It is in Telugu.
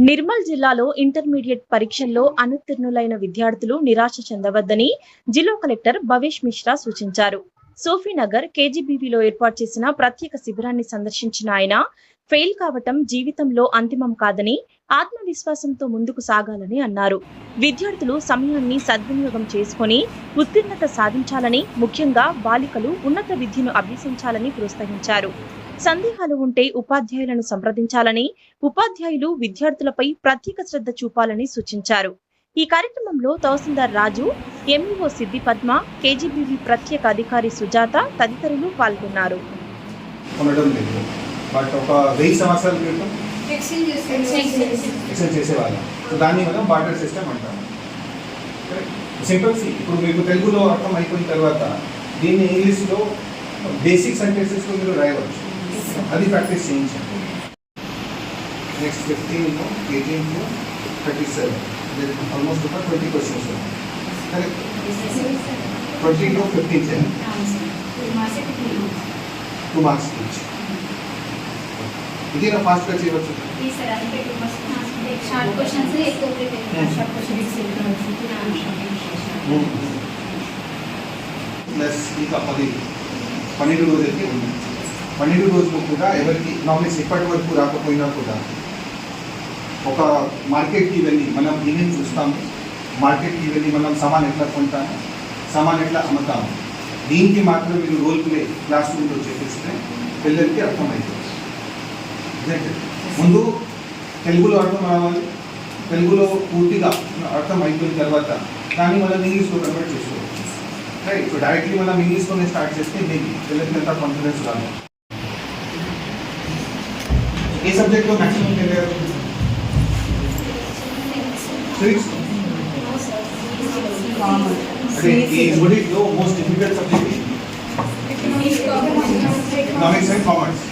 నిర్మల్ జిల్లాలో ఇంటర్మీడియట్ పరీక్షల్లో అనుత్తీర్ణులైన విద్యార్థులు నిరాశ చెందవద్దని జిల్లా కలెక్టర్ భవేష్ మిశ్రా సూచించారు. సోఫీనగర్ కేజీబీవీలో ఏర్పాటు చేసిన ప్రత్యేక శిబిరాన్ని సందర్శించిన ఆయన ఫెయిల్ కావటం జీవితంలో అంతిమం కాదని, ఆత్మవిశ్వాసంతో ముందుకు సాగాలని అన్నారు. విద్యార్థులు సమయాన్ని సద్వినియోగం చేసుకుని ఉత్తీర్ణత సాధించాలని, ముఖ్యంగా బాలికలు ఉన్నత విద్యను అభ్యసించాలని ప్రోత్సహించారు. సందేహాలు ఉంటే ఉపాధ్యాయులను సంప్రదించాలని, ఉపాధ్యాయులు విద్యార్థులపై ప్రత్యేక శ్రద్ధ చూపాలని సూచించారు. ఈ కార్యక్రమంలో తహసీల్దార్ రాజు, ఎంఈఓ సిద్ధి పద్మ, కేజీబీవీ ప్రత్యేక అధికారి సుజాత తదితరులు పాల్గొన్నారు. బట్ ఒక 1000 సంవత్సరాల క్రితం ఎక్స్చేంజ్ చేసేవాళ్ళం. సో దాన్ని మనం బార్టర్ సిస్టమ్ అంటాం. సింపుల్ సి ఇప్పుడు మీకు తెలుగులో అర్థం అయిపోయిన తర్వాత దీన్ని ఇంగ్లీష్లో బేసిక్ సెంటెన్సెస్లో మీరు రాయవచ్చు. అది ప్రాక్టీస్ చేయించండి. నెక్స్ట్ 15 18 37 ఆల్మోస్ట్ ఒక 20 questions correct. 20 to 15 2 marks each. ఇది నా ఫాస్ట్ గా చేయవచ్చు. ప్లస్ ఇంకా 12 రోజులకి ఉంది. 12 రోజులు కూడా ఎవరికి నామినేషన్ ఇప్పటి వరకు రాకపోయినా కూడా ఒక మార్కెట్కి వెళ్ళి మనం ఏమేమి చూస్తాము, మార్కెట్కి వెళ్ళి మనం సామాన్ ఎట్లా కొంటాము, సామాన్ ఎట్లా అమ్ముతాము, దీనికి మాత్రం మీరు రోల్ ప్లే క్లాస్ రూమ్లో చేపిస్తే పిల్లలకి అర్థమవుతుంది. ముందు తెలుగులో అర్థం రావాలి, తెలుగులో పూర్తిగా అర్థం అయిపోయిన తర్వాత దాన్ని మనం ఇంగ్లీష్లో కన్వర్ట్ చేసుకోవచ్చు. రైట్. ఇప్పుడు డైరెక్ట్లీ మనం ఇంగ్లీష్లోనే స్టార్ట్ చేస్తే మేబీ పిల్లలకి ఎంత కాన్ఫిడెన్స్ రాదు. ఏ సబ్జెక్ట్లో మ్యాక్సిమం తెలియదు? సివిక్స్. అంటే ఈ మూడిట్లో most difficult subject economics and commerce.